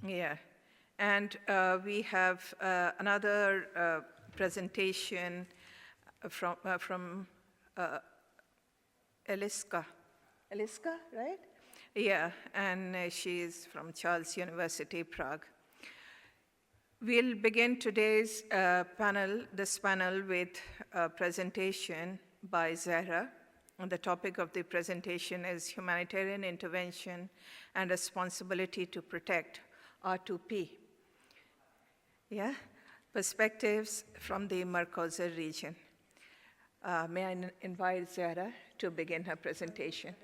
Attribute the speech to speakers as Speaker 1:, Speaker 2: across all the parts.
Speaker 1: Yeah, and we have another presentation from Eliška. Eliška, right? Yeah, and she is from Charles University, Prague. We'll begin today's this panel with a presentation by Zehra. And the topic of the presentation is Humanitarian Intervention and Responsibility to Protect, R2P. Yeah, perspectives from the MERCOSUR region. May I invite Zehra to begin her presentation?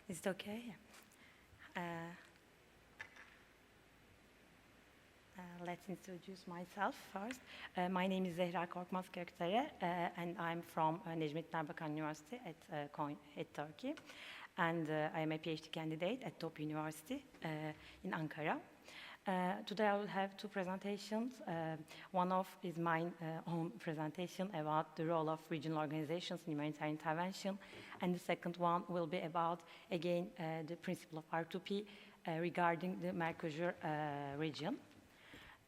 Speaker 2: Is it okay? Let's introduce myself first. My name is Zehra Korkmaz Kökdere, and I'm from Necmettin Erbakan University at Turkey. And I am a PhD candidate at Top University in Ankara. Today I will have two presentations. One of is my own presentation about the role of regional organizations in humanitarian intervention. And the second one will be about, again, the principle of R2P regarding the MERCOSUR region.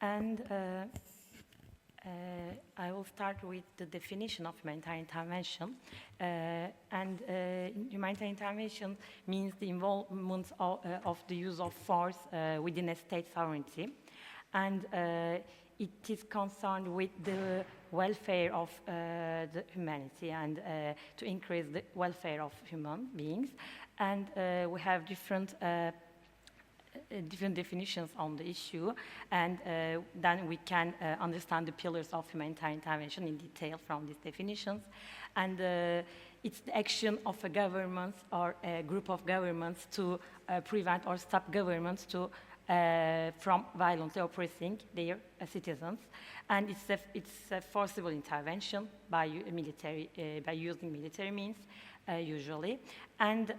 Speaker 2: And I will start with the definition of humanitarian intervention. Humanitarian intervention means the involvement of the use of force within a state sovereignty. And it is concerned with the welfare of the humanity and to increase the welfare of human beings. And we have different definitions on the issue, and then we can understand the pillars of humanitarian intervention in detail from these definitions. And it's the action of a government or a group of governments to prevent or stop governments to from violently oppressing their citizens. And it's a forcible intervention by using military means. Usually, and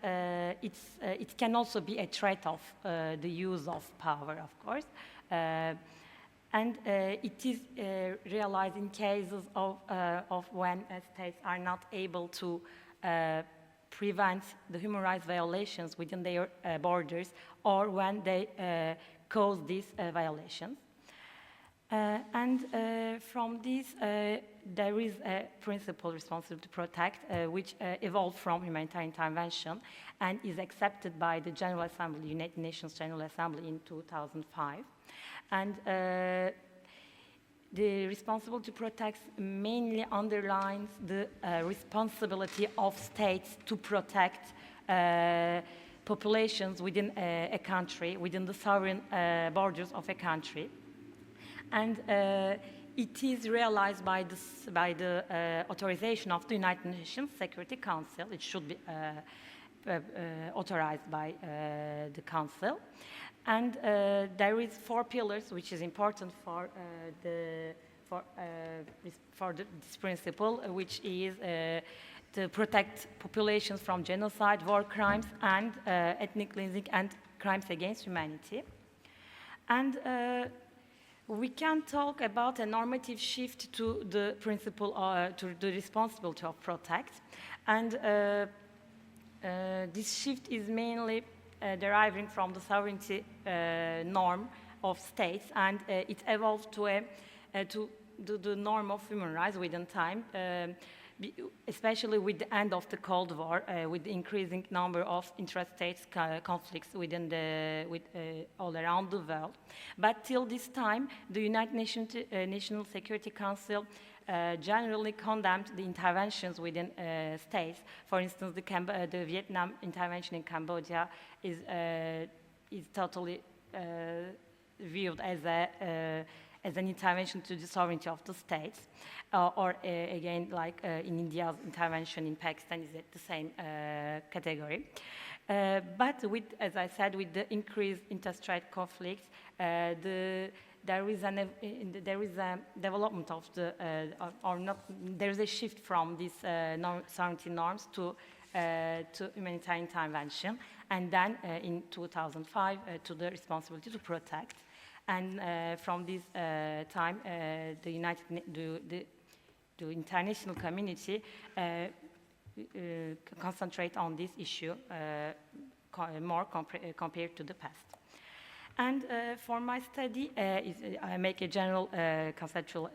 Speaker 2: it can also be a threat of the use of power, of course, and it is realized in cases of when states are not able to prevent the human rights violations within their borders, or when they cause these violations. From this, there is a principle responsible to protect, which evolved from humanitarian intervention and is accepted by the General Assembly, United Nations General Assembly in 2005. And the responsibility to protect mainly underlines the responsibility of states to protect populations within a country, within the sovereign borders of a country. And it is realized by the authorization of the United Nations Security Council. It should be authorized by the Council. And there is 4 pillars, which is important for this principle, which is to protect populations from genocide, war crimes, and ethnic cleansing and crimes against humanity. And we can talk about a normative shift to the principle, to the responsibility of protect. And this shift is mainly deriving from the sovereignty norm of states, and it evolved to the norm of human rights within time, especially with the end of the Cold War, with the increasing number of intrastate conflicts all around the world. But till this time, the United Nations National Security Council generally condemned the interventions within states. For instance, the Vietnam intervention in Cambodia is totally viewed as an intervention to the sovereignty of the states, or again, like in India's intervention in Pakistan is at the same category. But as I said, with the increased interstate conflicts, there is a development of there is a shift from these sovereignty norms to humanitarian intervention, and then in 2005 to the responsibility to protect. And from this time, the international community concentrate on this issue, compared to the past. And for my study, I make a general conceptual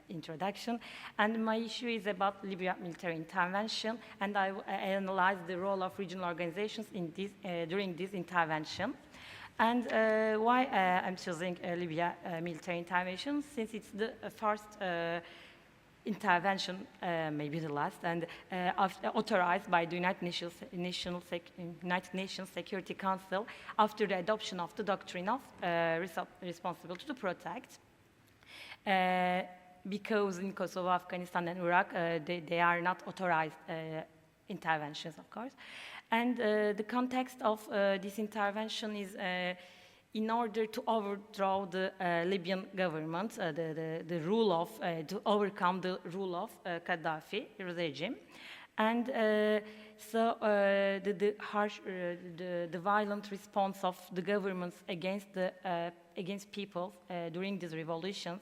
Speaker 2: introduction, and my issue is about Libya military intervention, and I analyze the role of regional organizations in this, during this intervention. And why I'm choosing Libya military intervention, since it's the first intervention, maybe the last, and authorized by the United Nations Security Council after the adoption of the doctrine of responsibility to protect. Because in Kosovo, Afghanistan, and Iraq, they are not authorized interventions, of course. And the context of this intervention is in order to overthrow the Libyan government, the rule of, to overcome the rule of Gaddafi regime. And so the violent response of the governments against people during these revolutions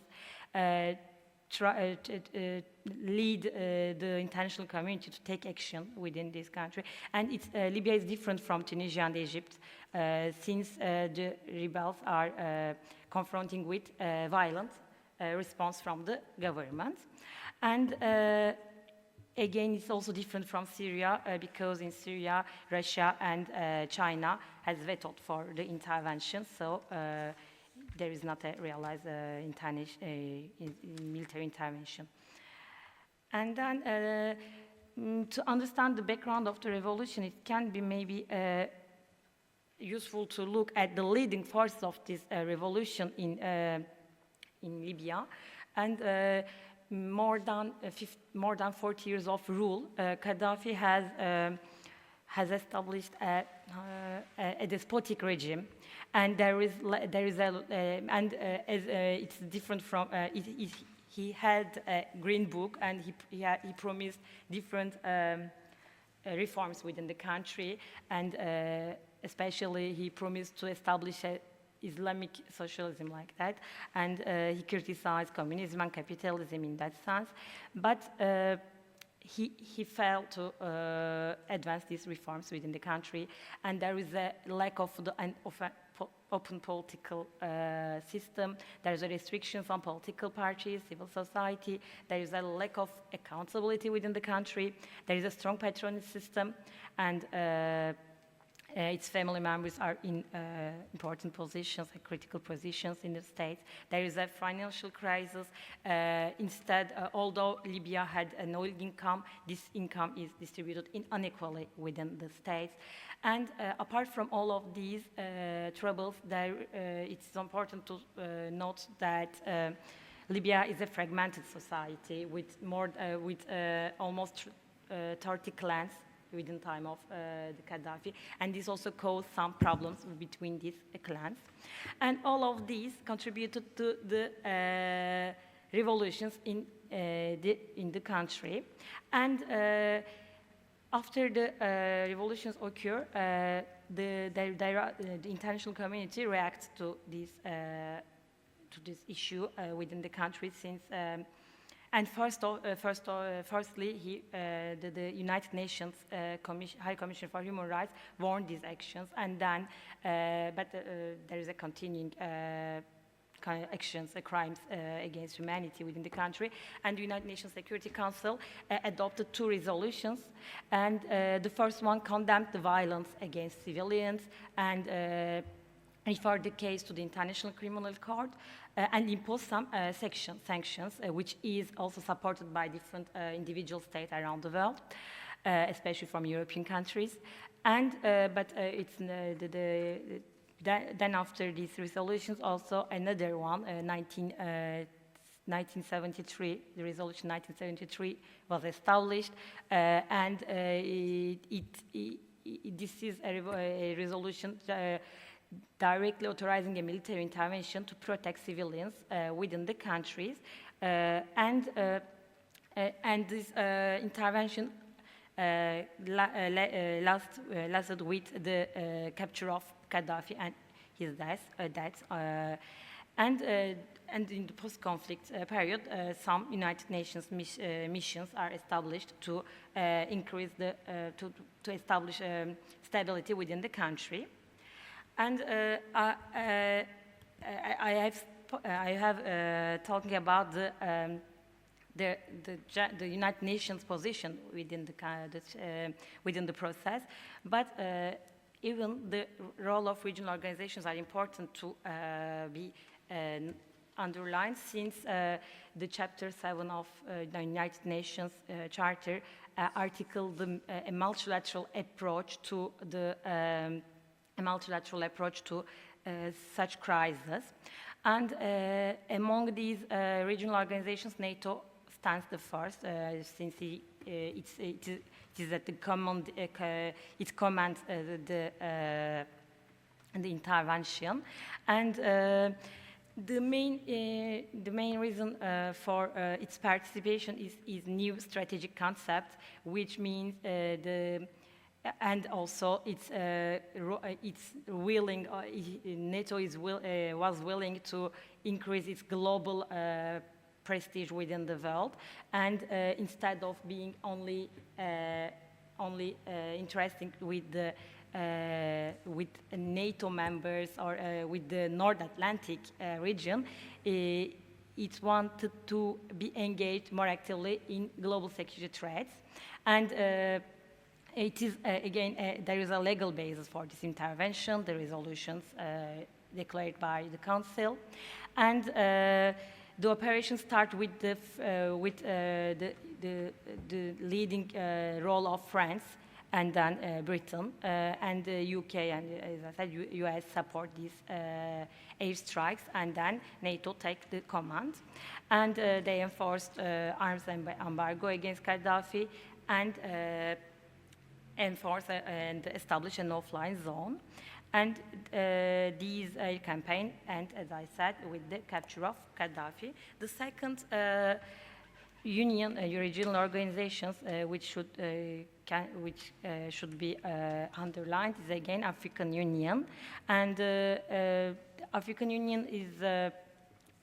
Speaker 2: lead the international community to take action within this country. And Libya is different from Tunisia and Egypt, since the rebels are confronting with violent response from the government. And again, it's also different from Syria, because in Syria, Russia and China has vetoed for the intervention, so there is not a realized military intervention. And then to understand the background of the revolution, it can be maybe useful to look at the leading forces of this revolution in Libya. And more than 40 years of rule, Gaddafi has established a despotic regime, and it's different from he had a green book, and he promised different reforms within the country, and especially he promised to establish a Islamic socialism like that, and he criticized communism and capitalism in that sense, but he failed to advance these reforms within the country, and there is a lack of an open political system. There is a restrictions on political parties, civil society. There is a lack of accountability within the country. There is a strong patronage system, and its family members are in important positions and critical positions in the state. There is a financial crisis. Instead, although Libya had an oil income, this income is distributed unequally within the states. And apart from all of these troubles, it's important to note that Libya is a fragmented society with almost 30 clans within time of the Gaddafi, and this also caused some problems between these clans. And all of these contributed to the revolutions in the country. And after the revolutions occur, the international community reacts to this issue within the country, since and firstly, the United Nations High Commissioner for Human Rights warned these actions, and then, but there is a continuing actions, crimes against humanity within the country, and the United Nations Security Council adopted 2 resolutions, and the first one condemned the violence against civilians and referred the case to the International Criminal Court, and imposed some sanctions, which is also supported by different individual states around the world, especially from European countries. And but then after these resolutions, also another one, 1973, the resolution 1973 was established, and this is a resolution directly authorizing a military intervention to protect civilians within the countries, and this intervention lasted with the capture of Gaddafi and his death. And in the post-conflict period, some United Nations missions are established to increase to establish stability within the country. And I have talking about the United Nations position within the process, but even the role of regional organizations are important to be underlined, since the Chapter 7 of the United Nations Charter article a multilateral approach to such crises. And among these regional organizations, NATO stands the first, since it is at the command, it commands the intervention. And the main reason for its participation is new strategic concept, which means and also it's willing. NATO was willing to increase its global prestige within the world, and instead of being only interesting with the with NATO members or with the North Atlantic region, it wanted to be engaged more actively in global security threats. And it is, again, there is a legal basis for this intervention, the resolutions declared by the Council. And the operation starts with the leading role of France, and then Britain, and the UK, and as I said, US support these airstrikes, and then NATO take the command. And they enforced arms embargo against Gaddafi, and enforce and establish a no-fly zone. And these campaign, and as I said, with the capture of Gaddafi. The second regional organizations which should be underlined is again African Union, and African Union is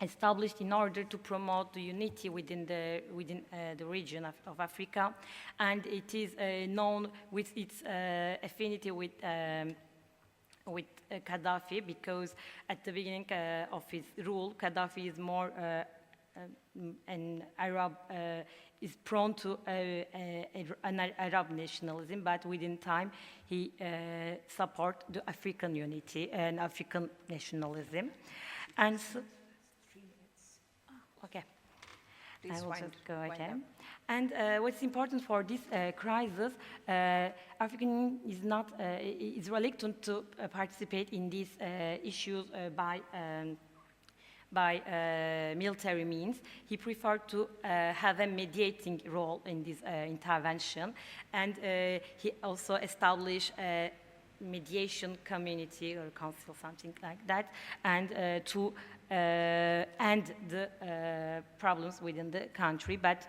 Speaker 2: established in order to promote the unity within the region of Africa, and it is known with its affinity with Gaddafi, because at the beginning of his rule, Gaddafi is more an Arab, is prone to an Arab nationalism, but within time he support the African unity and African nationalism. And so, okay, I will just go again. And what's important for this crisis, African Union is not is reluctant to participate in these issues by military means. He preferred to have a mediating role in this intervention, and he also established a mediation community or council, something like that, and to end the problems within the country, but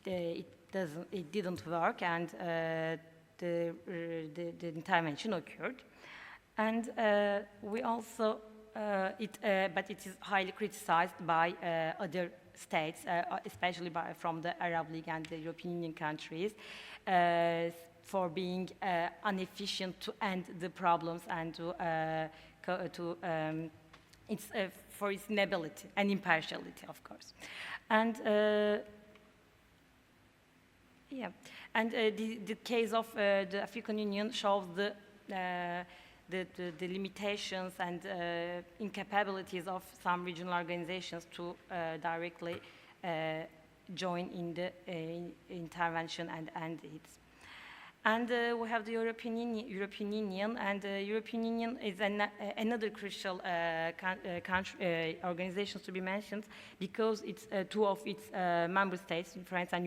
Speaker 2: it didn't work, and the intervention occurred. And we also but it is highly criticized by other states, especially from the Arab League and the European Union countries, for being inefficient to end the problems and for its inability and impartiality, of course. And the case of the African Union shows the limitations and incapabilities of some regional organizations to directly join in the intervention and end it. And we have the European Union, and the European Union is another crucial organization to be mentioned, because it's two of its member states, France and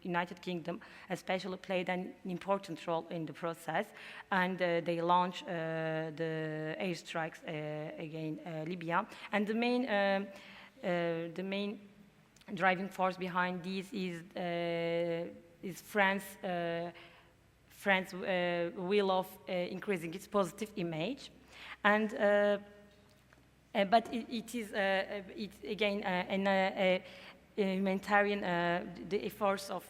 Speaker 2: United Kingdom, especially played an important role in the process, and they launched the airstrikes against Libya. And the main driving force behind this is France's will of increasing its positive image. And But it is, it's again, a humanitarian, the efforts of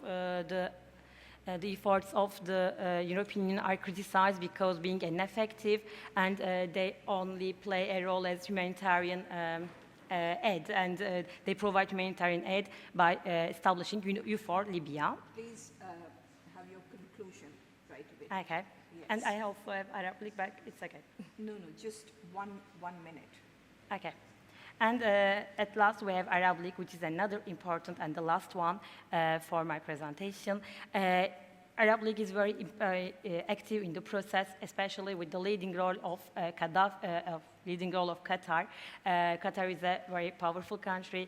Speaker 2: the European Union are criticized because being ineffective, and they only play a role as humanitarian aid, and they provide humanitarian aid by establishing EUFOR Libya.
Speaker 1: Please have your conclusion right away.
Speaker 2: Okay.
Speaker 1: Yes.
Speaker 2: And I also have Arabic, but it's okay.
Speaker 1: No, just one minute.
Speaker 2: Okay. And at last, we have Arabic, which is another important and the last one for my presentation. Arabic is very active in the process, especially with the leading role of Qatar. Qatar is a very powerful country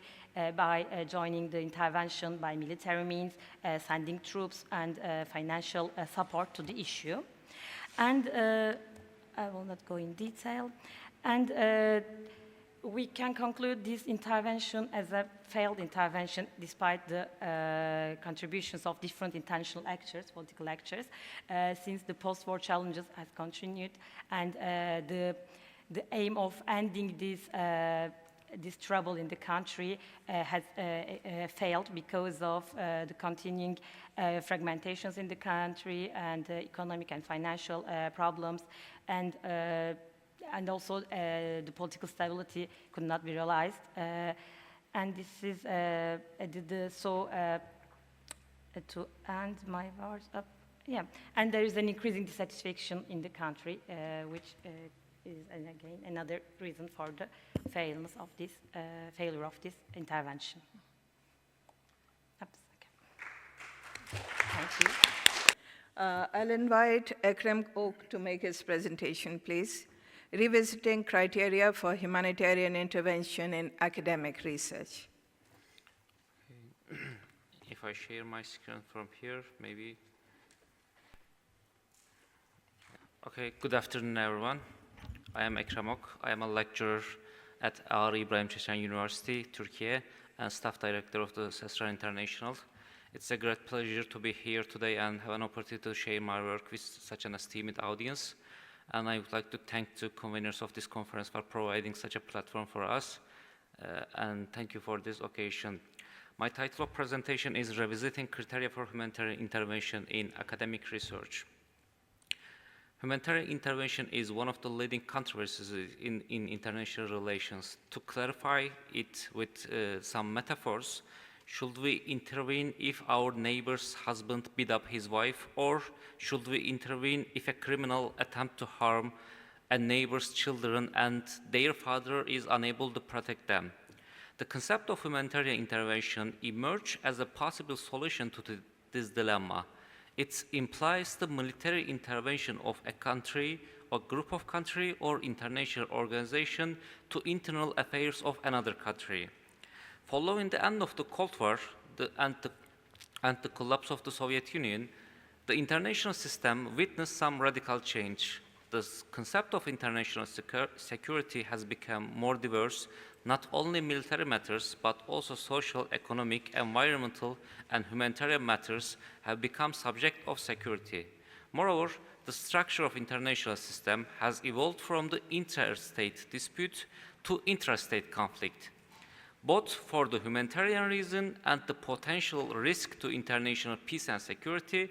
Speaker 2: by joining the intervention by military means, sending troops and financial support to the issue. And I will not go in detail. And we can conclude this intervention as a failed intervention despite the contributions of different international actors, political actors, since the post-war challenges has continued, and the aim of ending this trouble in the country has failed because of the continuing fragmentations in the country and economic and financial problems, and also the political stability could not be realized. And this is to end my words up. Yeah, and there is an increasing dissatisfaction in the country, which is again another reason for the failure of this intervention. Oops, okay. Thank you.
Speaker 1: I'll invite Ekrem to make his presentation, please. Revisiting criteria for humanitarian intervention in academic research.
Speaker 3: Okay. If I share my screen from here, maybe. Okay, good afternoon, everyone. I am Ekrem. I am a lecturer at Ibrahim Cecen University, Turkey, and staff director of the CESRAN International. It's a great pleasure to be here today and have an opportunity to share my work with such an esteemed audience. And I would like to thank the conveners of this conference for providing such a platform for us. And thank you for this occasion. My title of presentation is Revisiting Criteria for Humanitarian Intervention in Academic Research. Humanitarian intervention is one of the leading controversies in international relations. To clarify it with some metaphors, should we intervene if our neighbor's husband beat up his wife, or should we intervene if a criminal attempts to harm a neighbor's children and their father is unable to protect them? The concept of humanitarian intervention emerged as a possible solution to this dilemma. It implies the military intervention of a country, a group of countries, or international organization to internal affairs of another country. Following the end of the Cold War and the collapse of the Soviet Union, the international system witnessed some radical change. The concept of international security has become more diverse. Not only military matters, but also social, economic, environmental, and humanitarian matters have become subject of security. Moreover, the structure of international system has evolved from the interstate dispute to intrastate conflict. Both for the humanitarian reason and the potential risk to international peace and security,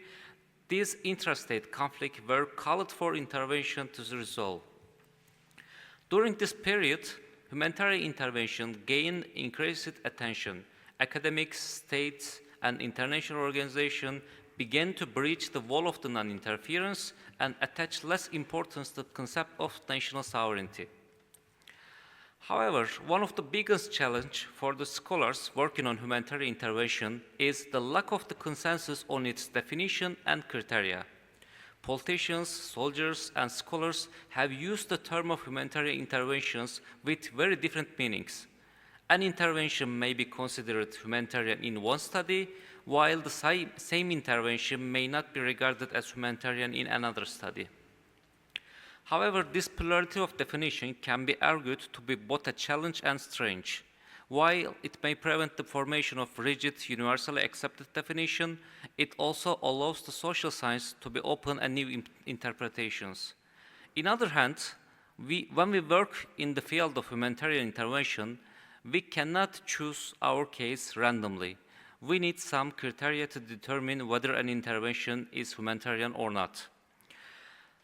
Speaker 3: these intrastate conflicts were called for intervention to resolve. During this period, humanitarian intervention gained increased attention. Academics, states, and international organizations began to breach the wall of the non-interference and attach less importance to the concept of national sovereignty. However, one of the biggest challenges for the scholars working on humanitarian intervention is the lack of the consensus on its definition and criteria. Politicians, soldiers, and scholars have used the term of humanitarian interventions with very different meanings. An intervention may be considered humanitarian in one study, while the same intervention may not be regarded as humanitarian in another study. However, this plurality of definition can be argued to be both a challenge and strange. While it may prevent the formation of rigid, universally accepted definition, it also allows the social science to be open and new interpretations. On the other hand, When we work in the field of humanitarian intervention, we cannot choose our case randomly. We need some criteria to determine whether an intervention is humanitarian or not.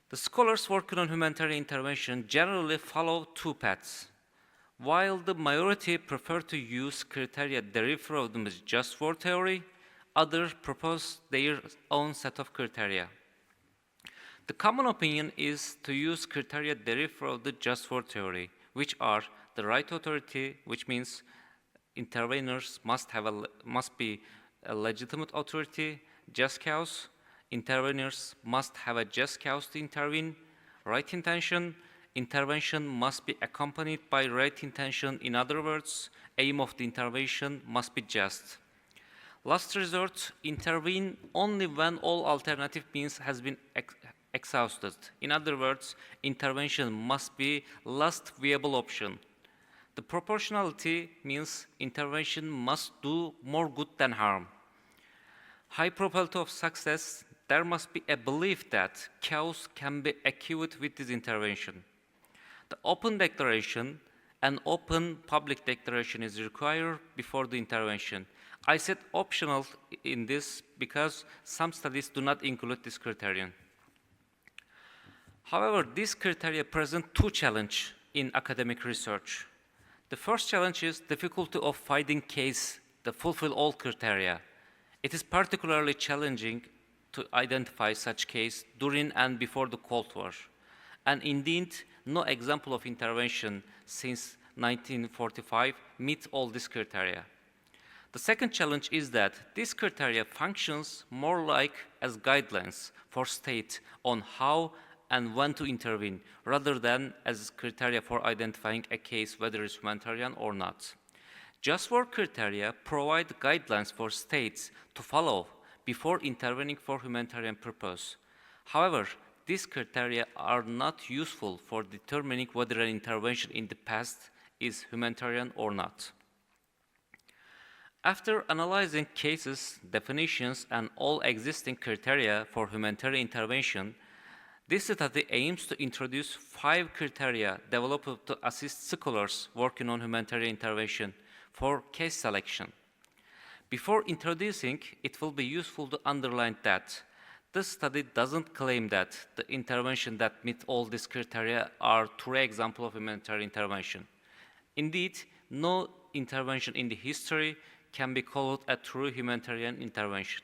Speaker 3: The scholars working on humanitarian intervention generally follow two paths. While the majority prefer to use criteria derived from the just war theory, others propose their own set of criteria. The common opinion is to use criteria derived from the just war theory, which are the right authority, which means interveners must be a legitimate authority, just cause, interveners must have a just cause to intervene, right intention, intervention must be accompanied by right intention. In other words, aim of the intervention must be just. Last resort, intervene only when all alternative means has been exhausted. In other words, intervention must be last viable option. The proportionality means intervention must do more good than harm. High probability of success, there must be a belief that chaos can be achieved with this intervention. The open declaration, an open public declaration is required before the intervention. I said optional in this because some studies do not include this criterion. However, these criteria present two challenges in academic research. The first challenge is difficulty of finding cases that fulfill all criteria. It is particularly challenging to identify such case during and before the Cold War. And indeed, no example of intervention since 1945 meets all these criteria. The second challenge is that this criteria functions more like as guidelines for state on how and when to intervene, rather than as criteria for identifying a case whether it's humanitarian or not. Just war criteria provide guidelines for states to follow before intervening for humanitarian purpose. However, these criteria are not useful for determining whether an intervention in the past is humanitarian or not. After analyzing cases, definitions, and all existing criteria for humanitarian intervention, this study aims to introduce 5 criteria developed to assist scholars working on humanitarian intervention for case selection. Before introducing, it will be useful to underline that this study doesn't claim that the intervention that meet all these criteria are true examples of humanitarian intervention. Indeed, no intervention in the history can be called a true humanitarian intervention.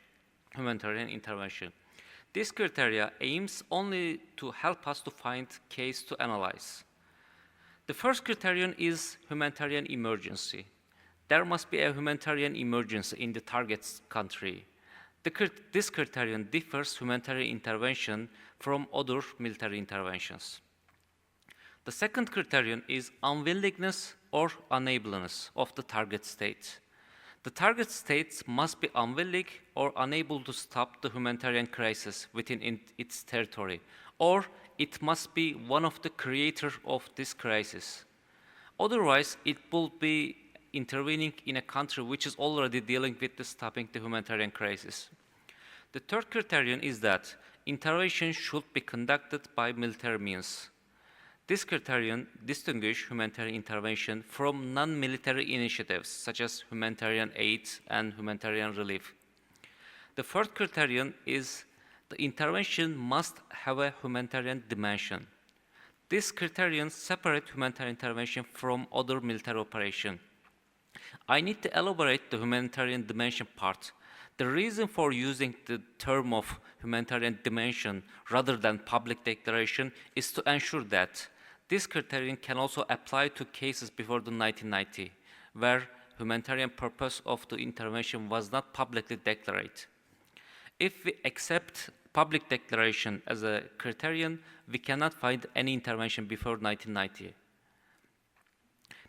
Speaker 3: This criteria aims only to help us to find case to analyze. The first criterion is humanitarian emergency. There must be a humanitarian emergency in the target country. This criterion differs humanitarian intervention from other military interventions. The second criterion is unwillingness or unableness of the target state. The target states must be unwilling or unable to stop the humanitarian crisis within its territory, or it must be one of the creators of this crisis. Otherwise, it will be intervening in a country which is already dealing with stopping the humanitarian crisis. The third criterion is that intervention should be conducted by military means. This criterion distinguishes humanitarian intervention from non-military initiatives, such as humanitarian aid and humanitarian relief. The fourth criterion is the intervention must have a humanitarian dimension. This criterion separates humanitarian intervention from other military operations. I need to elaborate the humanitarian dimension part. The reason for using the term of humanitarian dimension rather than public declaration is to ensure that this criterion can also apply to cases before the 1990, where humanitarian purpose of the intervention was not publicly declared. If we accept public declaration as a criterion, we cannot find any intervention before 1990.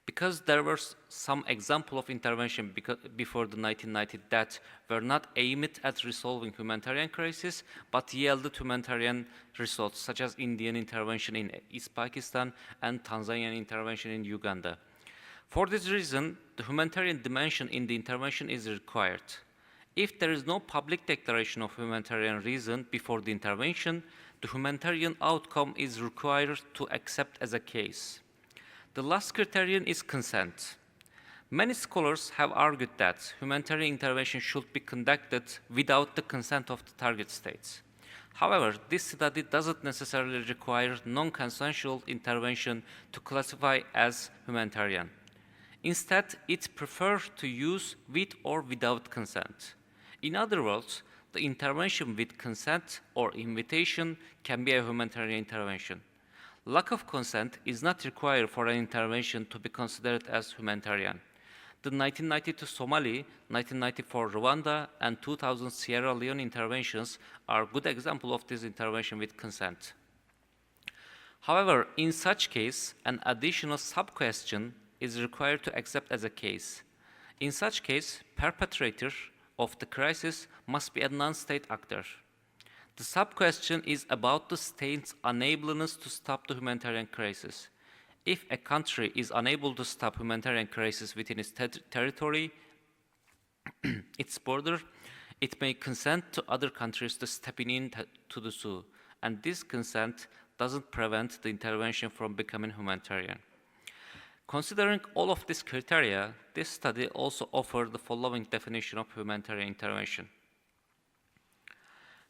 Speaker 3: Because there were some examples of intervention before the 1990 that were not aimed at resolving humanitarian crisis, but yielded humanitarian results, such as Indian intervention in East Pakistan and Tanzanian intervention in Uganda. For this reason, the humanitarian dimension in the intervention is required. If there is no public declaration of humanitarian reason before the intervention, the humanitarian outcome is required to accept as a case. The last criterion is consent. Many scholars have argued that humanitarian intervention should be conducted without the consent of the target states. However, this study doesn't necessarily require non-consensual intervention to classify as humanitarian. Instead, it prefers to use with or without consent. In other words, the intervention with consent or invitation can be a humanitarian intervention. Lack of consent is not required for an intervention to be considered as humanitarian. The 1992 Somali, 1994 Rwanda, and 2000 Sierra Leone interventions are a good example of this intervention with consent. However, in such case, an additional sub-question is required to accept as a case. In such case, perpetrator of the crisis must be a non-state actor. The sub-question is about the state's unableness to stop the humanitarian crisis. If a country is unable to stop humanitarian crisis within its territory, its border, it may consent to other countries to step in to do so, and this consent doesn't prevent the intervention from becoming humanitarian. Considering all of these criteria, this study also offered the following definition of humanitarian intervention.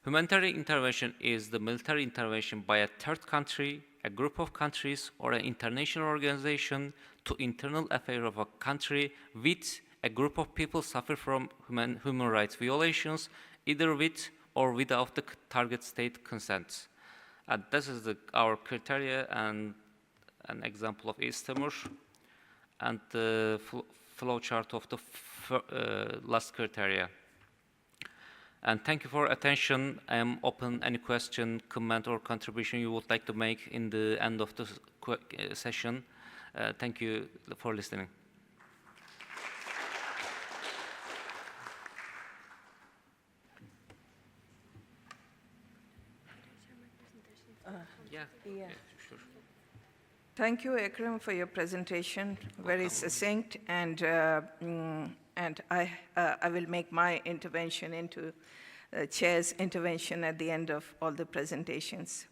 Speaker 3: Humanitarian intervention is the military intervention by a third country, a group of countries, or an international organization to internal affairs of a country with a group of people suffer from human rights violations, either with or without the target state consent. And this is our criteria and an example of East Timor, and the flow chart of the last criteria. And thank you for attention. I am open any question, comment, or contribution you would like to make in the end of the session. Thank you for listening. Yeah, sure.
Speaker 1: Thank you, Ekrem, for your presentation. Very succinct, and I will make my intervention into Chair's intervention at the end of all the presentations.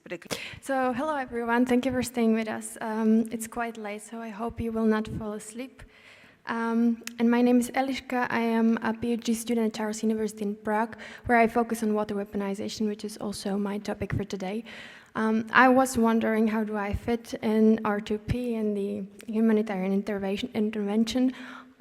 Speaker 4: So, hello everyone. Thank you for staying with us. It's quite late, so I hope you will not fall asleep. And my name is Eliška. I am a PhD student at Charles University in Prague, where I focus on water weaponization, which is also my topic for today. I was wondering, how do I fit in R2P and the humanitarian intervention?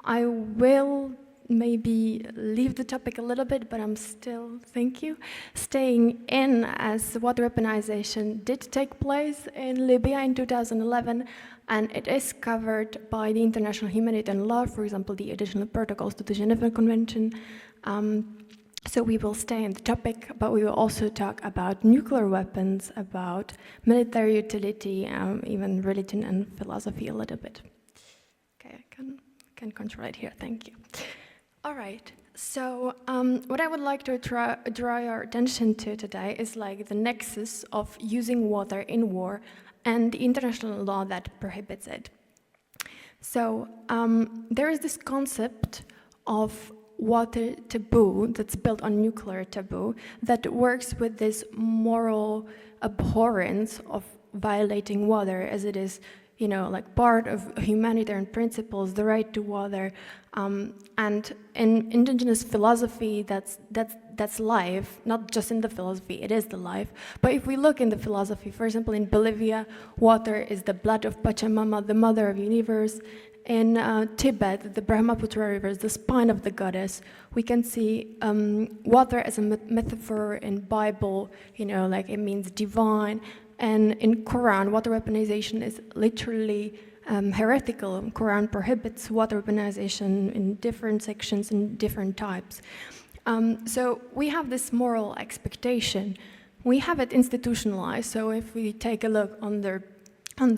Speaker 4: I will maybe leave the topic a little bit, but I'm still, thank you, staying in, as water weaponization did take place in Libya in 2011, and it is covered by the international humanitarian law, for example, the additional protocols to the Geneva Convention. So we will stay in the topic, but we will also talk about nuclear weapons, about military utility, even religion and philosophy a little bit. Okay, I can control it here, thank you. All right, so what I would like to draw your attention to today is like the nexus of using water in war and the international law that prohibits it. So there is this concept of water taboo that's built on nuclear taboo that works with this moral abhorrence of violating water, as it is, you know, like part of humanitarian principles, the right to water, and in indigenous philosophy, that's life, not just in the philosophy, it is the life. But if we look in the philosophy, for example, in Bolivia, water is the blood of Pachamama, the mother of the universe. In Tibet, the Brahmaputra River is the spine of the goddess. We can see water as a metaphor in Bible, you know, like it means divine. And in Quran, water weaponization is literally heretical. Quran prohibits water weaponization in different sections and different types. So we have this moral expectation. We have it institutionalized. So if we take a look on the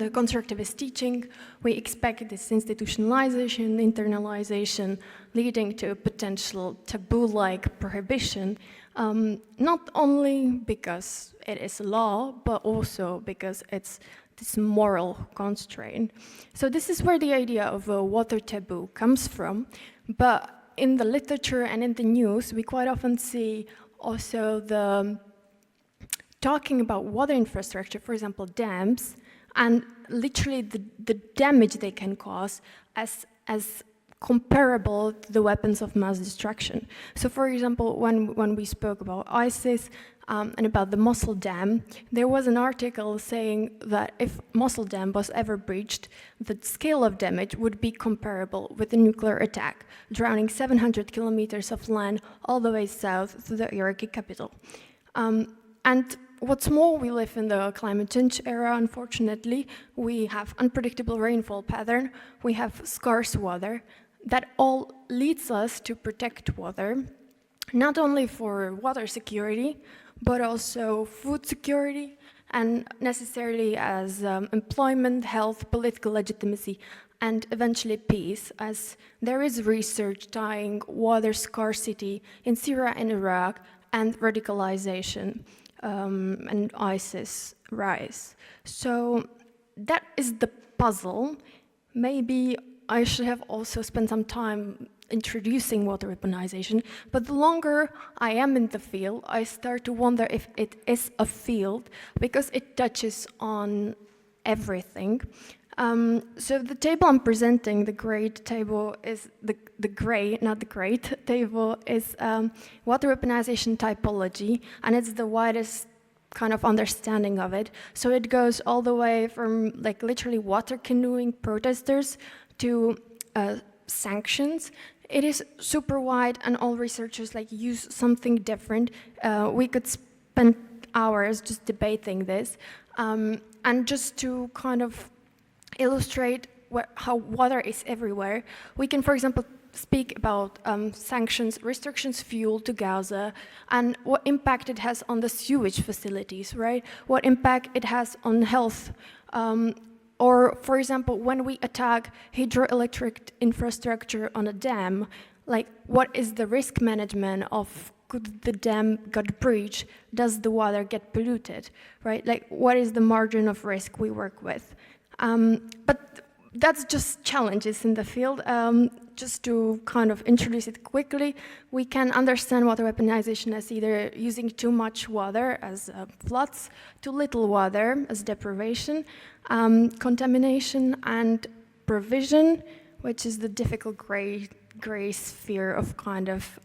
Speaker 4: constructivist teaching, we expect this institutionalization, internalization, leading to a potential taboo-like prohibition, not only because it is law, but also because it's this moral constraint. So this is where the idea of a water taboo comes from, but in the literature and in the news, we quite often see also the talking about water infrastructure, for example, dams, and literally the damage they can cause as comparable to the weapons of mass destruction. So for example, when we spoke about ISIS and about the Mosul Dam, there was an article saying that if Mosul Dam was ever breached, the scale of damage would be comparable with a nuclear attack, drowning 700 kilometers of land all the way south to the Iraqi capital. And what's more, we live in the climate change era, unfortunately. We have unpredictable rainfall pattern, we have scarce water. That all leads us to protect water, not only for water security, but also food security, and necessarily as employment, health, political legitimacy, and eventually peace, as there is research tying water scarcity in Syria and Iraq and radicalization and ISIS rise. So that is the puzzle. Maybe I should have also spent some time introducing water weaponization, but the longer I am in the field, I start to wonder if it is a field, because it touches on everything. So the table I'm presenting, the great table, is the gray, not the great table, is water weaponization typology, and it's the widest kind of understanding of it. So it goes all the way from like literally water canoeing protesters to sanctions. It is super wide, and all researchers like use something different. We could spend hours just debating this, and just to kind of illustrate how water is everywhere, we can, for example, speak about sanctions, restrictions fuel to Gaza, and what impact it has on the sewage facilities, right? What impact it has on health. Or, for example, when we attack hydroelectric infrastructure on a dam, like what is the risk management of could the dam get breached? Does the water get polluted, right? Like what is the margin of risk we work with? But that's just challenges in the field. Just to kind of introduce it quickly, we can understand water weaponization as either using too much water as floods, too little water as deprivation, contamination, and provision, which is the difficult gray sphere of kind of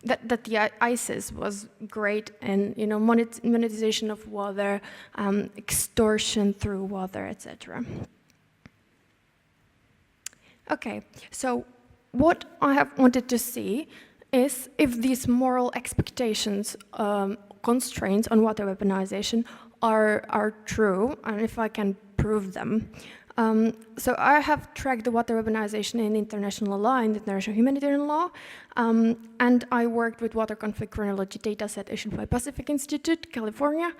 Speaker 4: that the ISIS was great in, monetization of water, extortion through water, etc. Okay, so what I have wanted to see is if these moral expectations, constraints on water weaponization are true, and if I can prove them. So I have tracked the water weaponization in international law and international humanitarian law, and I worked with water conflict chronology dataset issued by Pacific Institute, California,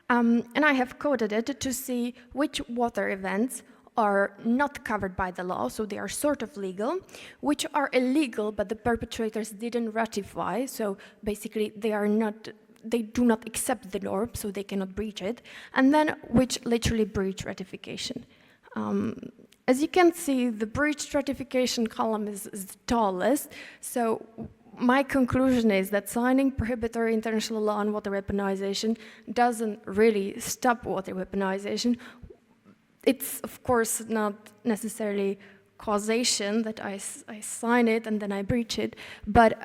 Speaker 4: and I have coded it to see which water events are not covered by the law, so they are sort of legal, which are illegal, but the perpetrators didn't ratify, so basically they do not accept the norm, so they cannot breach it, and then which literally breach ratification. As you can see, the breach ratification column is the tallest, so my conclusion is that signing prohibitory international law on water weaponization doesn't really stop water weaponization. It's, of course, not necessarily causation that I sign it and then I breach it, but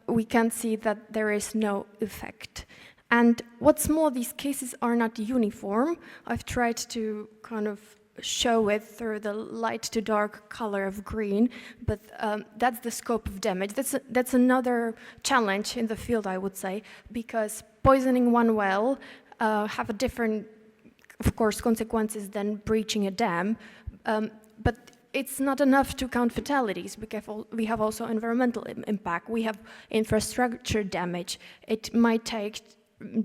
Speaker 4: we can see that there is no effect. And what's more, these cases are not uniform. I've tried to kind of show it through the light to dark color of green, but that's the scope of damage. That's another challenge in the field, I would say, because poisoning one well have a different, of course, consequences than breaching a dam, but it's not enough to count fatalities. We have also environmental impact. We have infrastructure damage. It might take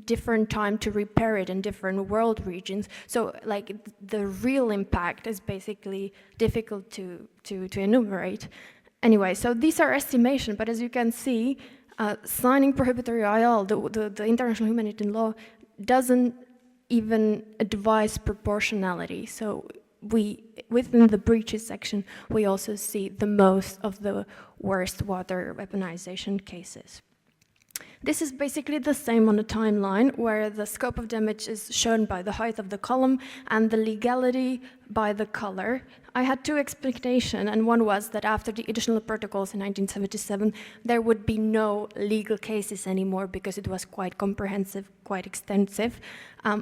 Speaker 4: different time to repair it in different world regions. So, like, the real impact is basically difficult to enumerate. Anyway, so these are estimations, but as you can see, signing prohibitory IL, the international humanitarian law, doesn't even advise proportionality. So within the breaches section, we also see the most of the worst water weaponization cases. This is basically the same on a timeline where the scope of damage is shown by the height of the column and the legality by the color. I had two explanations, and one was that after the additional protocols in 1977, there would be no legal cases anymore because it was quite comprehensive, quite extensive,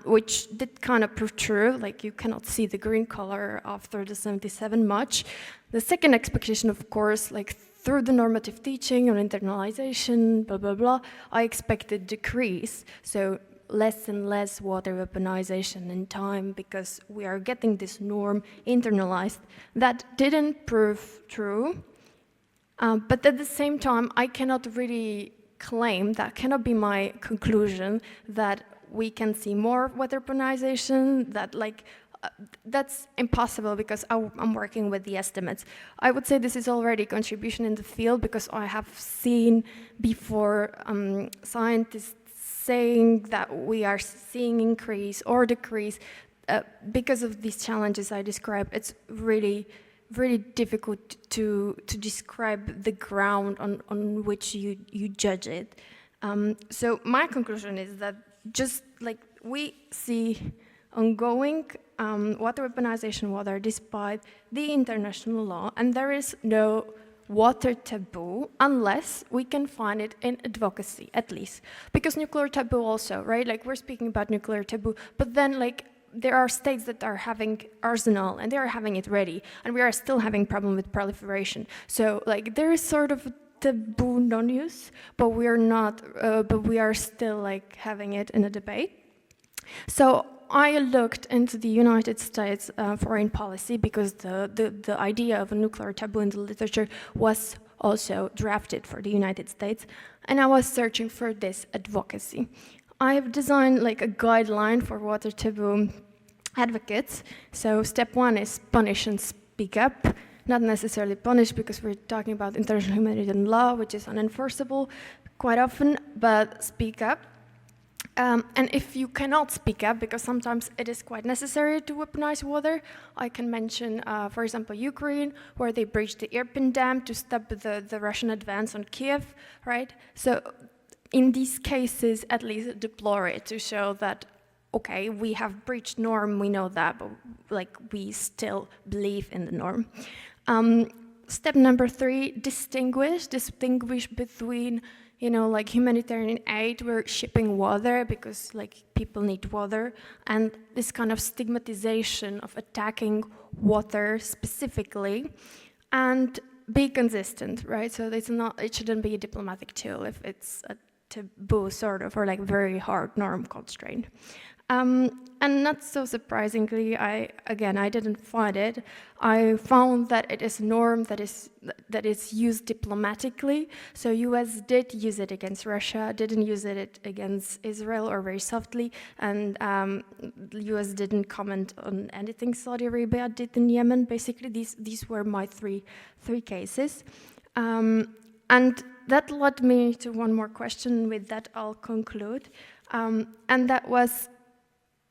Speaker 4: which did kind of prove true. Like, you cannot see the green color after the 77 much. The second expectation, of course, like through the normative teaching on internalization, blah, blah, blah, I expected decrease. So less and less water weaponization in time because we are getting this norm internalized. That didn't prove true. But at the same time, I cannot really claim, that cannot be my conclusion, that we can see more water weaponization, that like, that's impossible because I'm working with the estimates. I would say this is already a contribution in the field because I have seen before scientists saying that we are seeing increase or decrease because of these challenges I described. It's really, really difficult to describe the ground on which you judge it. So my conclusion is that just like we see ongoing water weaponization water despite the international law, and there is no water taboo unless we can find it in advocacy, at least. Because nuclear taboo also, right? Like, we're speaking about nuclear taboo, but then like there are states that are having arsenal and they are having it ready, and we are still having problem with proliferation. So like there is sort of a taboo non-use, but we are not, but we are still like having it in a debate. So I looked into the United States foreign policy because the idea of a nuclear taboo in the literature was also drafted for the United States, and I was searching for this advocacy. I have designed like a guideline for water taboo advocates. So step one is punish and speak up. Not necessarily punish because we're talking about international humanitarian law, which is unenforceable quite often, but speak up. And if you cannot speak up, because sometimes it is quite necessary to weaponize water, I can mention, for example, Ukraine, where they breached the Erbakan dam to stop the Russian advance on Kiev, right? So in these cases, at least deplore it to show that, okay, we have breached norm, we know that, but like we still believe in the norm. Step number three, distinguish between, you know, like humanitarian aid, we're shipping water because like people need water, and this kind of stigmatization of attacking water specifically, and be consistent, right? So it's not, it shouldn't be a diplomatic tool if it's a taboo sort of, or like very hard norm constraint. And not so surprisingly, I didn't find it. I found that it is a norm that is used diplomatically. So US did use it against Russia, didn't use it against Israel or very softly, and US didn't comment on anything Saudi Arabia did in Yemen. Basically, these were my three cases. And that led me to one more question. With that, I'll conclude. And that was,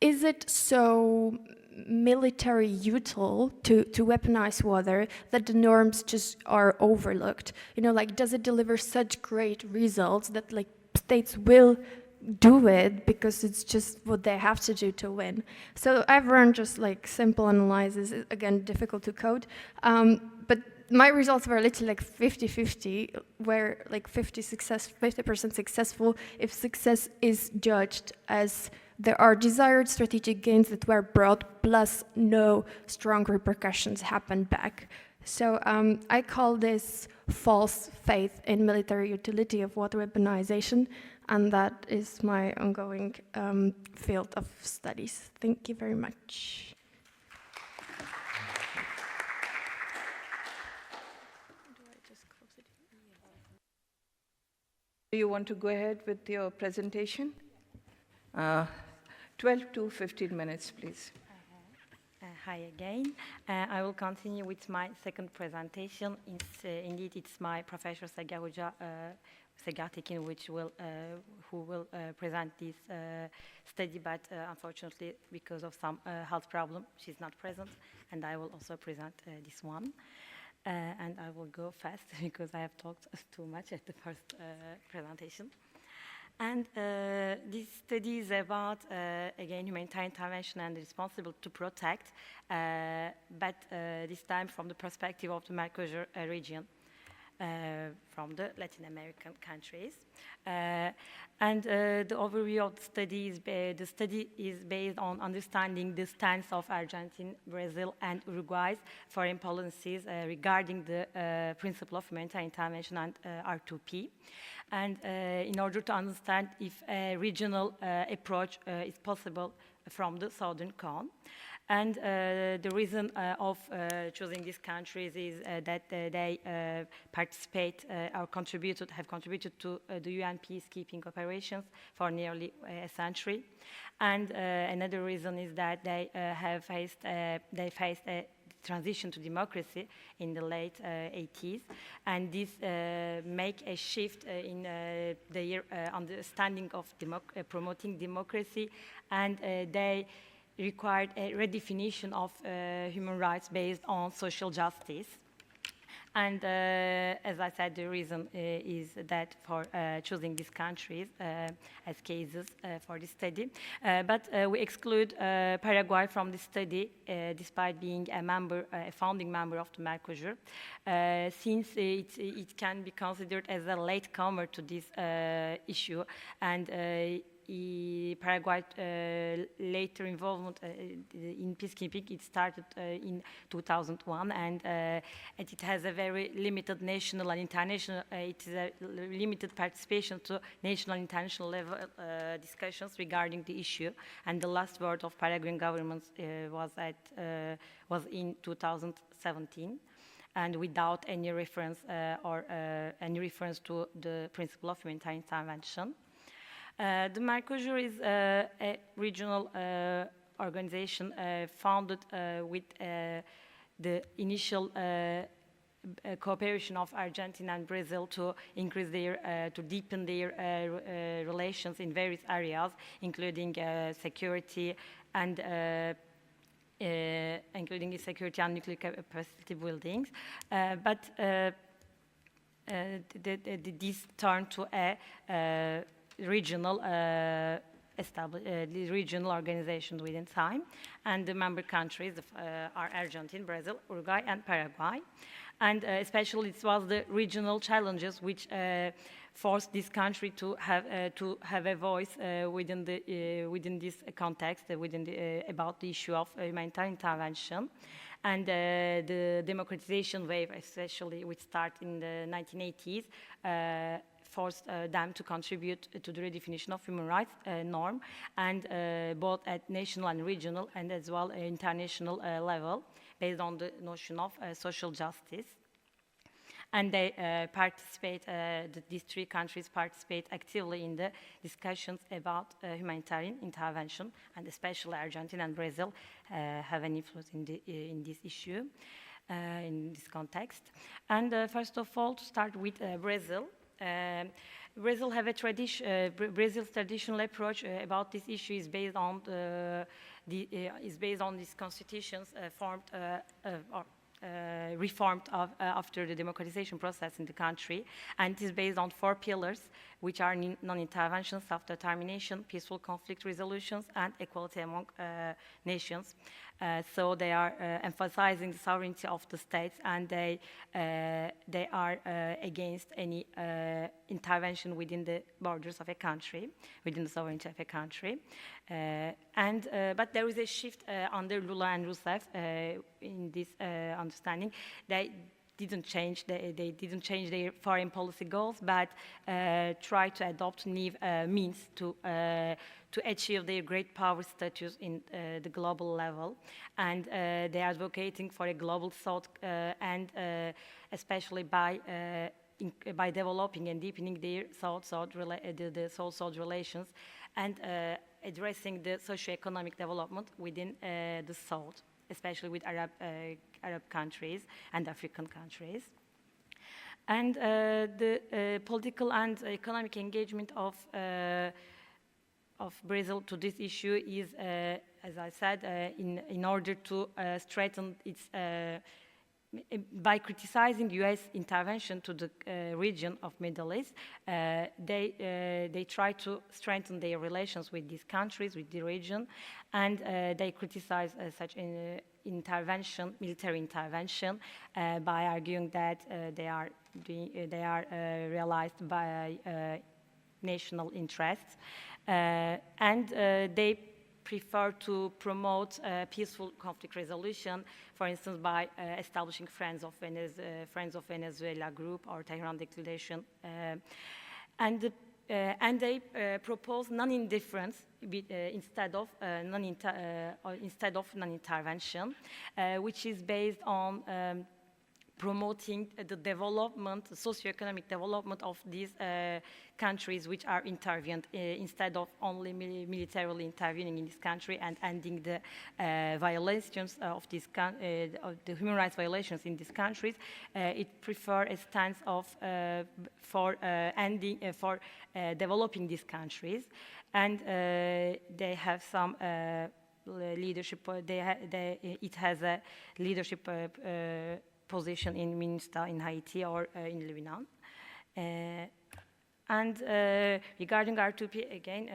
Speaker 4: is it so military util to weaponize water that the norms just are overlooked? You know, like, does it deliver such great results that like states will do it because it's just what they have to do to win? So I've run just like simple analysis, again, difficult to code, but my results were literally like 50-50, where like 50% successful if success is judged as there are desired strategic gains that were brought, plus no strong repercussions happened back. So I call this false faith in military utility of water weaponization, and that is my ongoing field of studies. Thank you very much.
Speaker 1: Do you want to go ahead with your presentation? 12 to 15 minutes, please.
Speaker 2: Hi again. I will continue with my second presentation. Indeed, it's my professor Segah Tekin, who will present this study, but unfortunately, because of some health problem, she's not present, and I will also present this one. And I will go fast because I have talked too much at the first presentation. And this study is about, again, humanitarian intervention and responsible to protect, but this time from the perspective of the MERCOSUR region, from the Latin American countries. The overview of the study is based on understanding the stance of Argentina, Brazil, and Uruguay's foreign policies regarding the principle of humanitarian intervention and R2P. And in order to understand if a regional approach is possible from the Southern Cone. And the reason of choosing these countries is that they participate or have contributed to the UN peacekeeping operations for nearly a century. And another reason is that they faced a transition to democracy in the late 80s, and this make a shift in their understanding of promoting democracy, and they required a redefinition of human rights based on social justice. And as I said, the reason is that for choosing these countries as cases for this study. But we exclude Paraguay from this study, despite being a founding member of the MERCOSUR, since it can be considered as a latecomer to this issue, and Paraguay's later involvement in peacekeeping, it started in 2001, and it has a very limited national and international, it is a limited participation to national and international level discussions regarding the issue, and the last word of Paraguayan government was in 2017. And without any reference any reference to the principle of humanitarian intervention. The MERCOSUR is a regional organization founded with the initial cooperation of Argentina and Brazil to increase to deepen their relations in various areas, including security and nuclear capacity buildings. But this turned to a regional regional organizations within time, and the member countries are Argentina, Brazil, Uruguay, and Paraguay. And especially it was the regional challenges which forced this country to have a voice within this context, about the issue of humanitarian intervention. And the democratization wave, especially which started in the 1980s, forced them to contribute to the redefinition of human rights norm, and both at national and regional, and as well international level, based on the notion of social justice. And they these three countries participate actively in the discussions about humanitarian intervention, and especially Argentina and Brazil have an influence in this issue, in this context. And first of all, to start with Brazil. Brazil have a Brazil's traditional approach about this issue is based on these constitutions formed reformed after the democratization process in the country, and it is based on 4 pillars, which are non-intervention, self-determination, peaceful conflict resolutions, and equality among nations. So they are emphasizing the sovereignty of the states, and they are against any intervention within the borders of a country, within the sovereignty of a country. But there is a shift under Lula and Rousseff in this understanding. They didn't change their foreign policy goals, but try to adopt new means to achieve their great power status in the global level. And they are advocating for a global South, and especially by developing and deepening their South-South relations, and addressing the socio-economic development within the South, especially with Arab countries and African countries. And the political and economic engagement of Brazil to this issue is, as I said, in order to strengthen its by criticizing U.S. intervention to the region of Middle East, they try to strengthen their relations with these countries, with the region, and they criticize such intervention, military intervention, by arguing that they are realized by national interests, and they prefer to promote peaceful conflict resolution, for instance, by establishing Friends of Venezuela group or Tehran Declaration, and they propose non-indifference instead of non-intervention, which is based on promoting the development, the socioeconomic development of these countries which are intervened, instead of only militarily intervening in this country and ending the violations of the human rights violations in these countries. It prefers a stance of for developing these countries, and they have some leadership. It has a leadership position in Misra in Haiti or in Lebanon. And regarding R2P, again,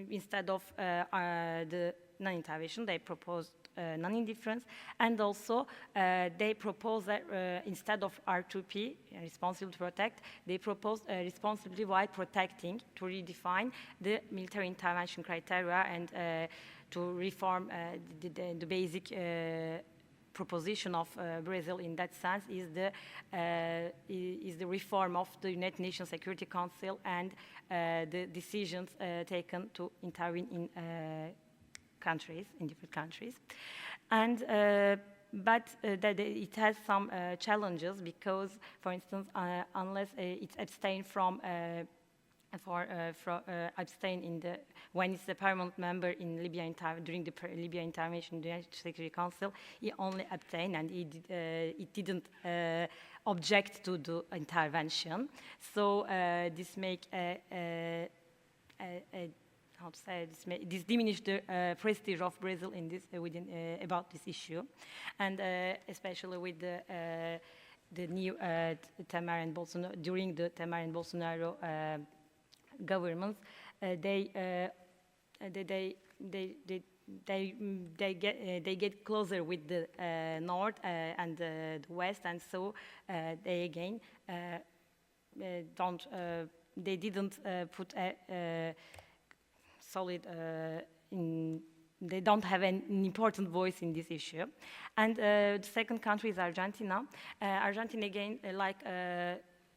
Speaker 2: instead of the non-intervention, they proposed non-indifference, and also they propose that instead of R2P, responsible to protect, they proposed responsibly while protecting, to redefine the military intervention criteria and to reform the basic proposition of Brazil in that sense is the reform of the United Nations Security Council and the decisions taken to intervene in different countries, and but it has some challenges because, for instance, unless it's abstained from abstain in the when it's a permanent member in Libya during the Libya intervention in the United Security Council, he only abstained and it didn't object to the intervention. So this make how to say this diminish the prestige of Brazil in this about this issue, and especially with the new Temer and Bolsonaro during the Temer and Bolsonaro governments, they get closer with the north and the west, and so they again they didn't put a solid they don't have an important voice in this issue. And the second country is Argentina. Argentina again, like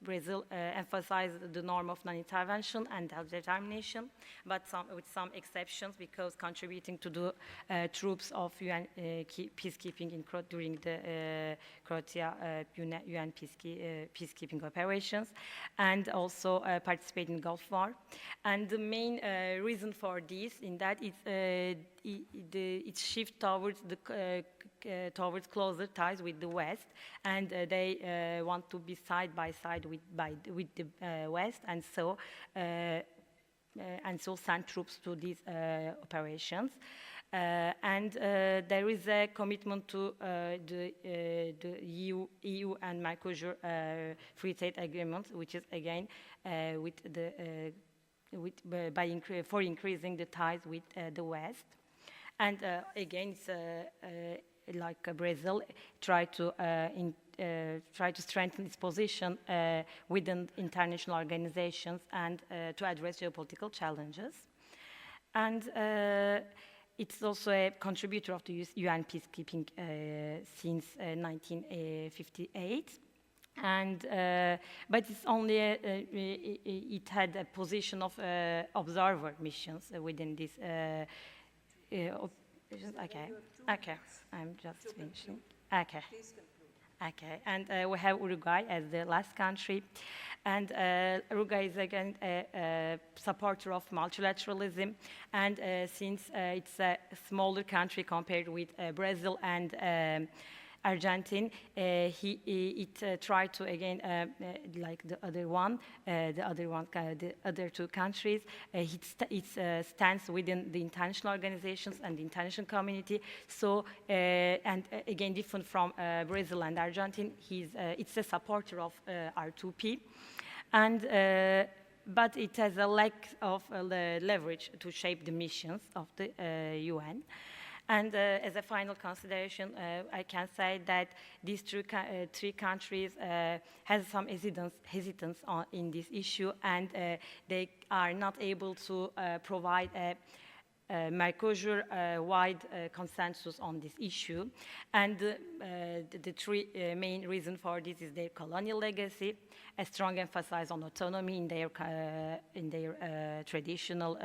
Speaker 2: Brazil, emphasized the norm of non-intervention and self-determination, but with some exceptions, because contributing to the troops of UN peacekeeping during the Croatia UN peacekeeping operations, and also participate in Gulf War. And the main reason for this in that it's shift towards towards closer ties with the West, and they want to be side by side with the West, and so send troops to these operations. And there is a commitment to the EU and MERCOSUR free trade agreement, which is again for increasing the ties with the West. And again, it's like Brazil try to strengthen its position within international organizations and to address geopolitical challenges. And it's also a contributor of the UN peacekeeping since 1958. And but it's only it had a position of observer missions within this. Okay, I'm just finishing. Okay. Okay, and we have Uruguay as the last country, and Uruguay is again a supporter of multilateralism, and since it's a smaller country compared with Brazil and Argentine, it tried to again, like the other two countries, it stands within the international organizations and the international community. So, and again, different from Brazil and Argentine, it's a supporter of R2P, and. But it has a lack of leverage to shape the missions of the UN. And as a final consideration, I can say that these three countries have some hesitance in this issue, and they are not able to provide a MERCOSUR wide consensus on this issue. And the three main reasons for this is their colonial legacy, a strong emphasis on autonomy in their traditional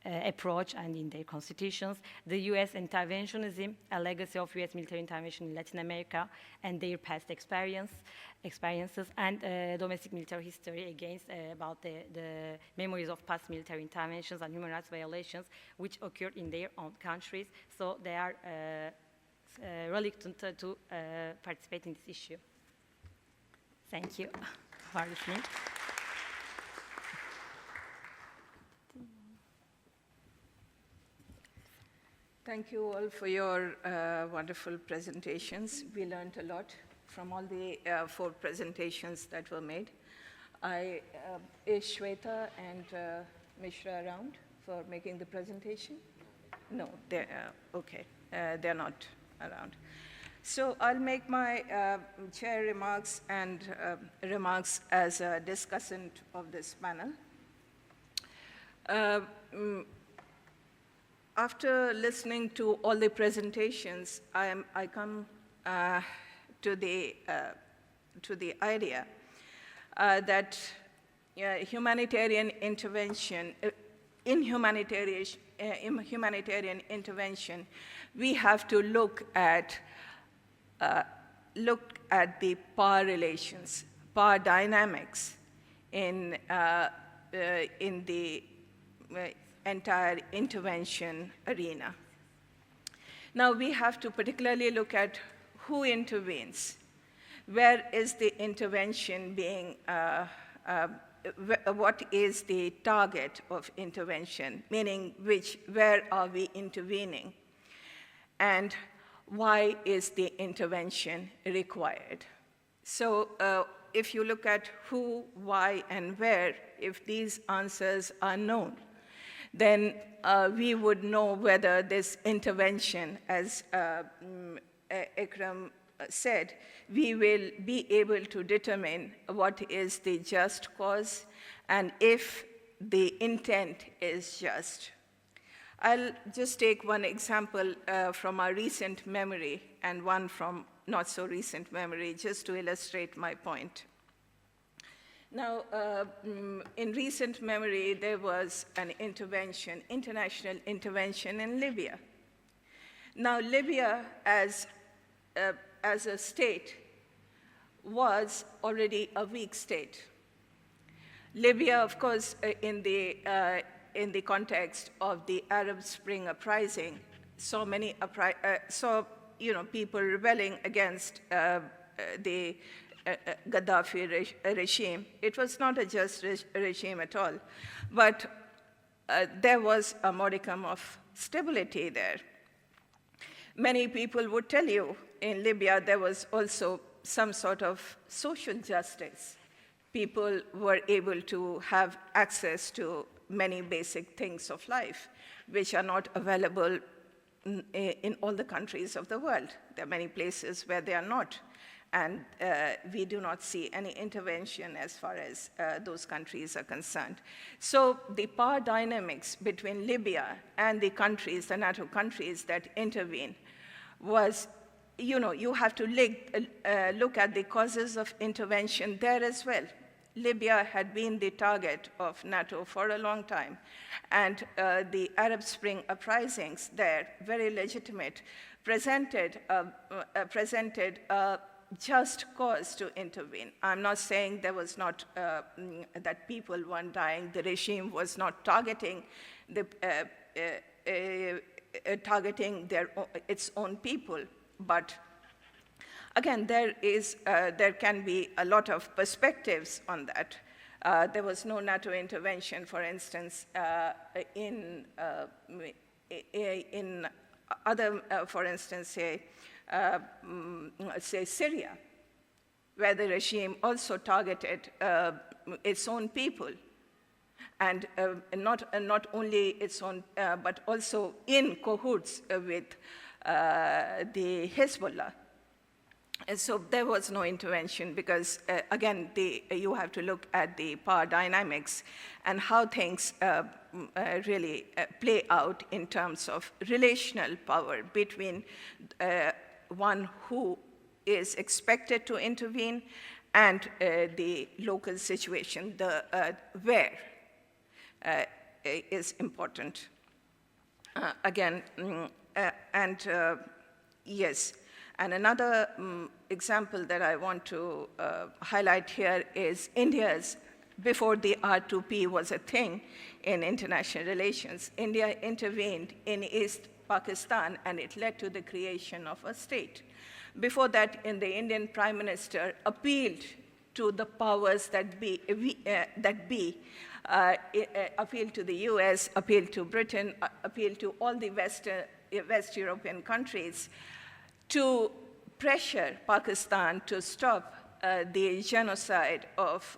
Speaker 2: approach and in their constitutions, the US interventionism, a legacy of US military intervention in Latin America and their past experiences, and domestic military history against about the memories of past military interventions and human rights violations which occurred in their own countries. So they are reluctant to participate in this issue. Thank you for listening.
Speaker 1: Thank you all for your wonderful presentations. We learned a lot from all the 4 presentations that were made. Is Shweta and Mishra around for making the presentation? No, they're okay. They're not around. So I'll make my chair remarks and remarks as a discussant of this panel. After listening to all the presentations, I come to the idea that humanitarian intervention, in humanitarian intervention, we have to look at the power relations, power dynamics in the entire intervention arena. Now we have to particularly look at who intervenes. Where is the intervention being, what is the target of intervention, meaning where are we intervening? And why is the intervention required? So if you look at who, why, and where, if these answers are known, then we would know whether this intervention, as Ekrem said, we will be able to determine what is the just cause and if the intent is just. I'll just take one example from our recent memory and one from not so recent memory, just to illustrate my point. Now, in recent memory, there was an intervention, international intervention in Libya. Now, Libya as a state was already a weak state. Libya, of course, in the context of the Arab Spring uprising, saw people rebelling against the Gaddafi regime. It was not a just regime at all, but there was a modicum of stability there. Many people would tell you in Libya there was also some sort of social justice. People were able to have access to many basic things of life, which are not available in all the countries of the world. There are many places where they are not. And we do not see any intervention as far as those countries are concerned. So the power dynamics between Libya and the countries, the NATO countries that intervene, was, you have to look at the causes of intervention there as well. Libya had been the target of NATO for a long time, and the Arab Spring uprisings there, very legitimate, presented a just cause to intervene. I'm not saying there was not, that people weren't dying, the regime was not targeting its own people, but Again, there can be a lot of perspectives on that. There was no NATO intervention, for instance, in other, for instance, say Syria, where the regime also targeted its own people, and not only its own, but also in cahoots with the Hezbollah. And so there was no intervention because, again, you have to look at the power dynamics and how things really play out in terms of relational power between one who is expected to intervene and the local situation, where is important. Yes. And another example that I want to highlight here is India's, before the R2P was a thing in international relations, India intervened in East Pakistan, and it led to the creation of a state. Before that, the Indian Prime Minister appealed to the powers that be, appealed to the US, appealed to Britain, appealed to all the West European countries to pressure Pakistan to stop the genocide of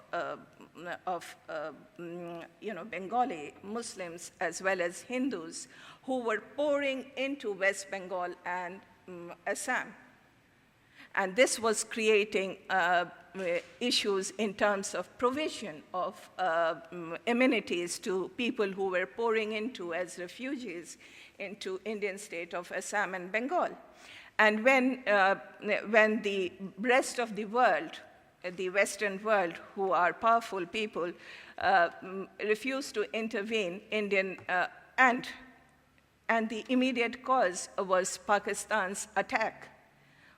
Speaker 1: Bengali Muslims as well as Hindus who were pouring into West Bengal and Assam. And this was creating issues in terms of provision of amenities to people who were pouring into as refugees into Indian state of Assam and Bengal. And when the rest of the world, the Western world, who are powerful people, refused to intervene, and the immediate cause was Pakistan's attack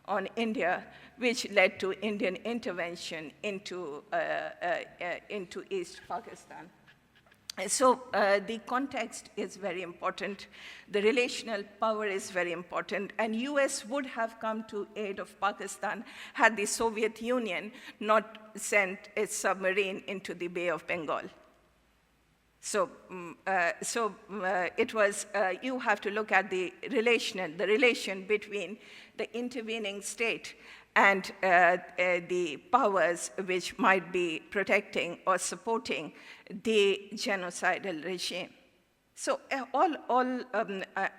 Speaker 1: on India, which led to Indian intervention into East Pakistan. So the context is very important. The relational power is very important. And US would have come to aid of Pakistan had the Soviet Union not sent its submarine into the Bay of Bengal. So, it was, you have to look at the relation between the intervening state and the powers which might be protecting or supporting the genocidal regime. So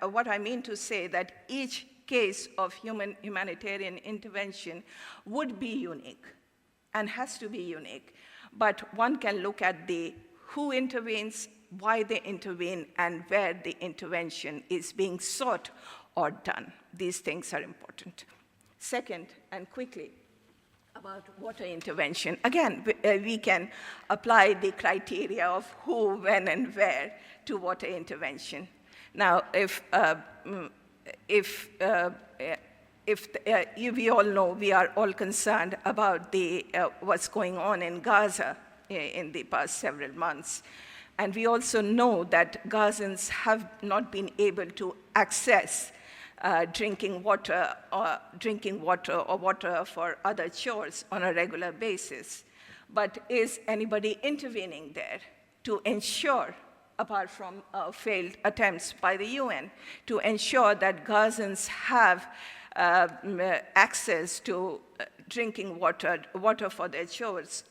Speaker 1: what I mean to say that each case of humanitarian intervention would be unique and has to be unique, but one can look at the who intervenes, why they intervene, and where the intervention is being sought or done. These things are important. Second, and quickly, about water intervention. Again, we can apply the criteria of who, when, and where to water intervention. Now, we all know, we are all concerned about what's going on in Gaza in the past several months. And we also know that Gazans have not been able to access drinking water or water for other chores on a regular basis. But is anybody intervening there to ensure, apart from failed attempts by the UN, to ensure that Gazans have access to drinking water for their chores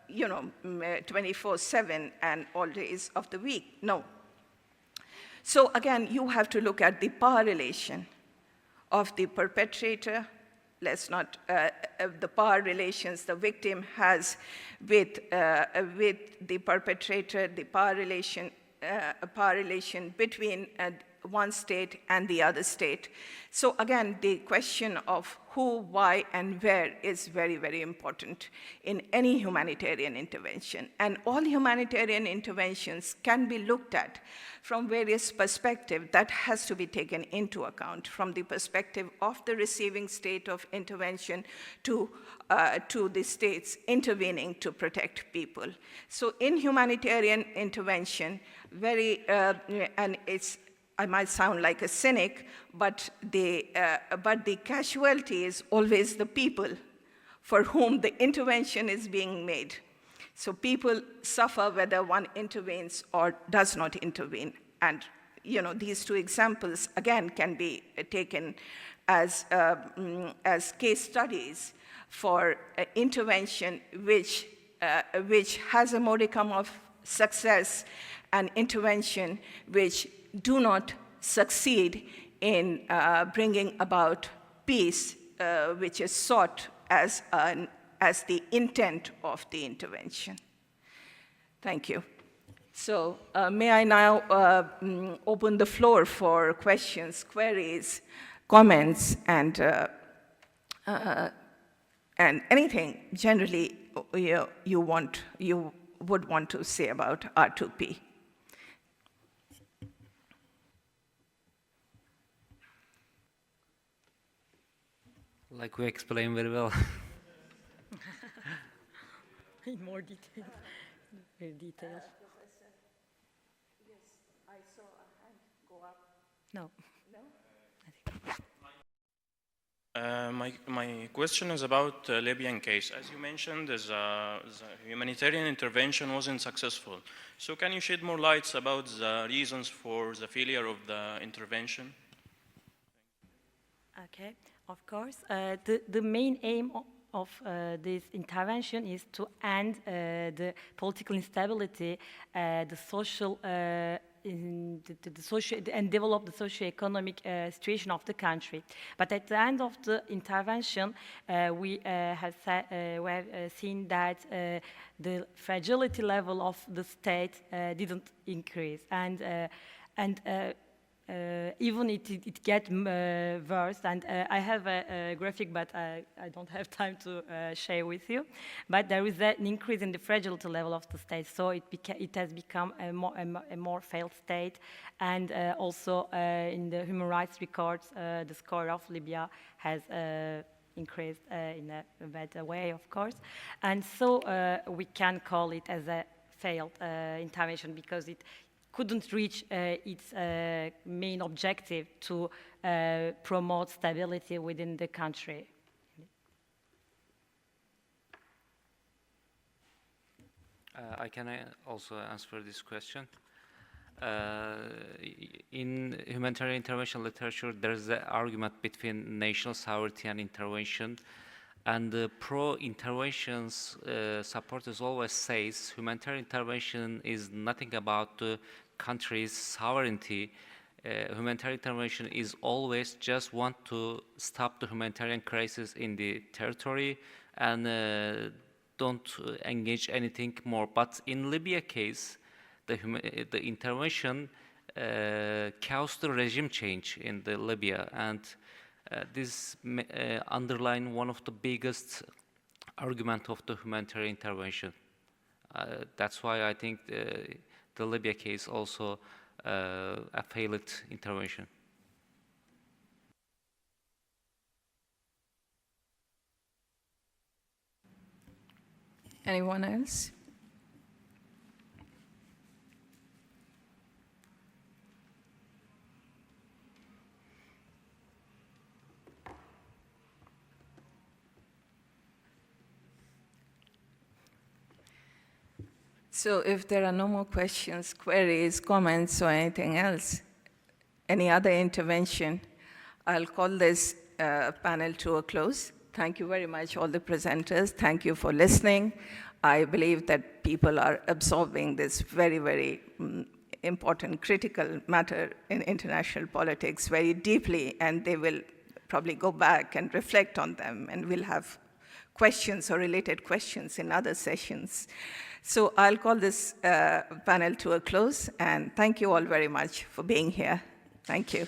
Speaker 1: 24/7 and all days of the week? No. So again, you have to look at the power relation of the perpetrator. Let's not, the power relations the victim has with the perpetrator, the power relation between one state and the other state. So again, the question of who, why, and where is very, very important in any humanitarian intervention. And all humanitarian interventions can be looked at from various perspectives. That has to be taken into account, from the perspective of the receiving state of intervention to the states intervening to protect people. So in humanitarian intervention, and it's I might sound like a cynic, but the casualty is always the people for whom the intervention is being made. So people suffer whether one intervenes or does not intervene. And these two examples, again, can be taken as case studies for intervention which has a modicum of success, and intervention which do not succeed in bringing about peace, which is sought as the intent of the intervention. Thank you. So may I now open the floor for questions, queries, comments, and anything generally you would want to say about R2P.
Speaker 3: Like we explained very well.
Speaker 2: In more detail. Very detailed.
Speaker 1: Yes, I saw a hand go up.
Speaker 2: No.
Speaker 1: No?
Speaker 5: My question is about the Libyan case. As you mentioned, the humanitarian intervention wasn't successful. So can you shed more lights about the reasons for the failure of the intervention?
Speaker 2: Okay, of course. The main aim of this intervention is to end the political instability, the social and develop the socio-economic situation of the country. But at the end of the intervention, we have seen that the fragility level of the state didn't increase, and even it gets worse. And I have a graphic, but I don't have time to share with you. But there is an increase in the fragility level of the state, so it has become a more failed state. And also in the human rights records, the score of Libya has increased in a better way, of course. And so we can call it as a failed intervention, because it couldn't reach its main objective to promote stability within the country.
Speaker 3: I can also answer this question. In humanitarian intervention literature, there's an argument between national sovereignty and intervention. And the pro-interventions supporters always says humanitarian intervention is nothing about the country's sovereignty. Humanitarian intervention is always just want to stop the humanitarian crisis in the territory and don't engage anything more. But in Libya case, the intervention caused the regime change in the Libya, and this underline one of the biggest argument of the humanitarian intervention. That's why I think the Libya case also a failed intervention.
Speaker 1: Anyone else? So if there are no more questions, queries, comments, or anything else, any other intervention, I'll call this panel to a close. Thank you very much, all the presenters. Thank you for listening. I believe that people are absorbing this very, very important, critical matter in international politics very deeply, and they will probably go back and reflect on them, and we'll have questions or related questions in other sessions. So I'll call this panel to a close, and thank you all very much for being here. Thank you.